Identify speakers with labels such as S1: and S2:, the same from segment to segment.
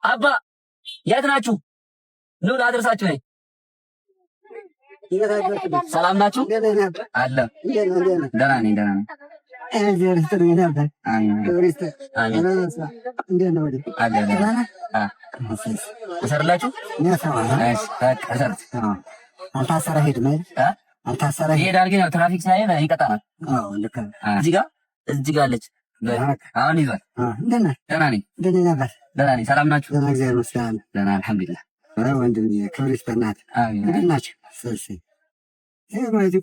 S1: አባ የት ናችሁ? ኑ ላድርሳችሁ ነኝ። ሰላም ናችሁ? አለ ደህና ነኝ። እሰርላችሁ
S2: አልታሰረ ሄድም አልታሰረ
S1: ይሄዳል፣ ግን ያው ትራፊክ ሳይሆን ይቀጣናል። እዚህ ጋር አለች። አሁን ይዟል። ደህና ነኝ። ደህና ነኝ። ሰላም ናችሁ?
S2: እግዚአብሔር ይመስገን።
S1: ደህና አልሐምዱሊላህ።
S2: ወንድም ክብር ይስጥህ። እንዴት ናቸው?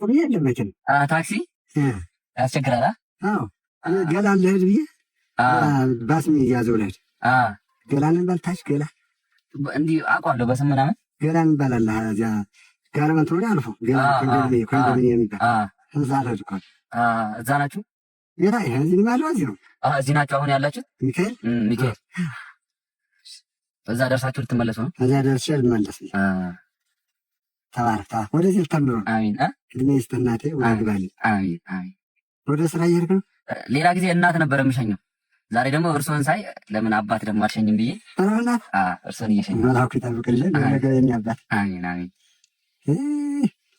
S2: ቁም የለም መቼም
S1: ታክሲ ያስቸግራል።
S2: ገላን ልሄድ ብዬ ባስሚ እያዘው ልሄድ ገላን እንባል ታች ገላ
S1: እንዲህ አውቀዋለሁ። በስም ምናምን
S2: ገላን እንባላለ እዚያ ጋርመንት ወዲያ አልፎ ኮንዶሚኒየም የሚባል እዛ ልሄድ እኮ።
S1: እዛ ናችሁ?
S2: ጌታ እዚህ ማለው እዚህ ነው።
S1: እዚህ ናችሁ አሁን ያላችሁት? ሚካኤል እዛ ደርሳችሁ ልትመለሱ ነው?
S2: እዚያ ደርሼ ልመለስ። ተባረክ። ወደዚህ ልተምሮ
S1: አሚን።
S2: እድሜ ይስጥህ እናቴ። ወግባልኝ።
S1: አሚን አሚን።
S2: ወደ ስራ እየሄድክ ነው?
S1: ሌላ ጊዜ እናት ነበር የምሸኘው። ዛሬ ደግሞ እርሶን ሳይ ለምን አባት ደግሞ አልሸኝም ብዬ
S2: እናት
S1: እርሶን እየሸኘሁ።
S2: መላኩ ይጠብቅልህ። ነገር የኔ አባት።
S1: አሚን አሚን።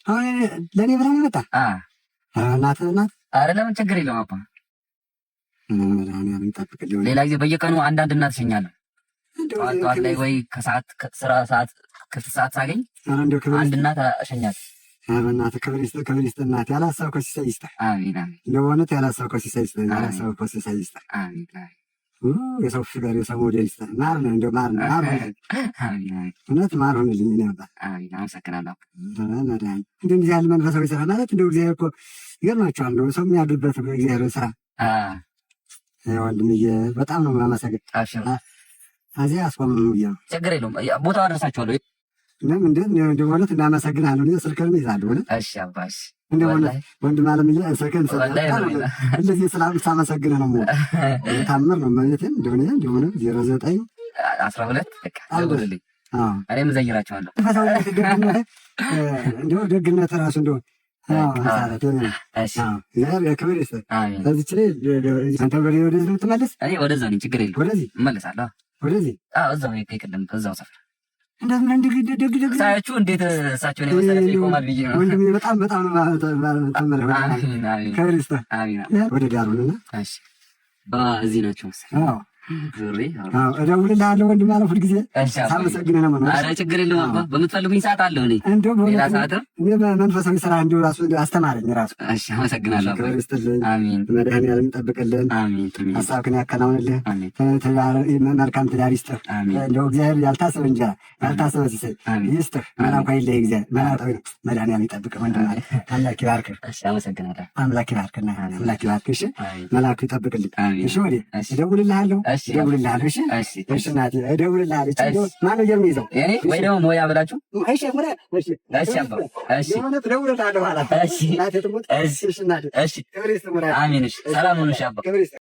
S2: አሁን ለእኔ ብለህ ነው የመጣህ? እናት
S1: አረ ለምን ችግር የለውም አባ። ሌላ ጊዜ በየቀኑ አንዳንድ እናት እሸኛለሁ። ጠዋት ላይ ወይ ከሰዓት ስራ ሰዓት ክፍት ሰዓት ሳገኝ አንድ እናት እሸኛለሁ።
S2: በእናትህ ክብር ይስጥህ እናት። ያላሰብከው ሲሳይ ይስጥህ።
S1: አሚን አሚን።
S2: በእውነት ያላሰብከው ሲሳይ ይስጥህ። ያላሰብከው ሲሳይ ይስጥህ።
S1: አሚን አሚን።
S2: የሰው ፍቅር የሰው ሞዴል ይስጥህ። ማር ነው እንደው ማር ነው። አሚን አሚን። እውነት ማር ሆነልኝ ነው ያባ።
S1: አሚን። አመሰግናለሁ።
S2: እንደዚህ ያለ መንፈሳዊ ስራ ማለት እንደው እግዚአብሔር እኮ ይገርማቸዋል። እንደው ሰው የሚያድርበት እግዚአብሔር ስራ ወንድምዬ በጣም ነው የማመሰግን። እዚህ አስቆምም ብዬ ነው።
S1: ችግር የለውም። ቦታው አደርሳችኋለሁ።
S2: እንደ እውነት እናመሰግናለሁ። ስልክህን ይዛለሁ።
S1: እሺ አባሽ
S2: እንደ እውነት ወንድም አለምዬ ስልክህን እንደዚህ ሳመሰግንህ ነው። ታምር ነው ማለትም እንደሆነ
S1: 0912 ደውልልኝ። እኔም እዘይራቸዋለሁ።
S2: እንደው ደግነት ራሱ እንደው ክብር ይስጥህ። በዚች ላይ አንተ ወደዚህ ነው የምትመለስ?
S1: እኔ ወደዛ ነኝ። ችግር የለውም። ወደዚህ እመለሳለሁ። ወደዚህ እዛው ይቅድም እዛው ሰፈር
S2: እንደምን ደግ
S1: ሳያችሁ እንዴት እሳቸውን የመሰለ ይቆማል ብዬ ነው።
S2: ወንድሜ በጣም ተመለ። ክብር ይስጥህ። ወደ ዳሩንና
S1: እዚህ ናቸው መሰለኝ።
S2: እደውልልሃለሁ ወንድም አለ ሁልጊዜ ሳመሰግንህ ነው።
S1: ኧረ ችግር የለውም አባ፣ በምትፈልጉኝ ሰዓት አለሁ እኔ። ሌላ ሰዓትም
S2: መንፈሳዊ ስራ እንዲሁ ራሱ አስተማረኝ ራሱ።
S1: እሺ አመሰግናለሁ።
S2: ክብር ይስጥልኝ።
S1: አሜን።
S2: መድኃኒዓለም ይጠብቅልን።
S1: አሜን።
S2: ሀሳብህን ያከናውንልህ። መልካም ትዳር ይስጥህ። እንደው እግዚአብሔር ያልታሰበ እንጀራ ያልታሰበ ሲሳይ ይስጥህ። መላኩ አይለይህ። እግዚአብሔር መላጣዊ ነው። መድኃኒዓለም ይጠብቅህ ወንድም አለ። አምላክ ይባርክህ።
S1: እሺ አመሰግናለሁ።
S2: አምላክ ይባርክና አምላክ ይባርክህ። እሺ መላኩ ይጠብቅልኝ። እሺ ወዲህ እደውልልሃለሁ። እደውልልሃለሁ። እሺ እናቴ እደውልልሃለሁ። ማነው የሚይዘው?
S1: እኔ ወይ ደግሞ ሞያ ብላችሁ?
S2: እሺ ሙላ። እሺ አባ። እሺ እደውልልሃለሁ። እሺ እናቴ ትሙት። እሺ እናቴ። እሺ አሚን። እሺ ሰላም ሁኑ። እሺ አባ።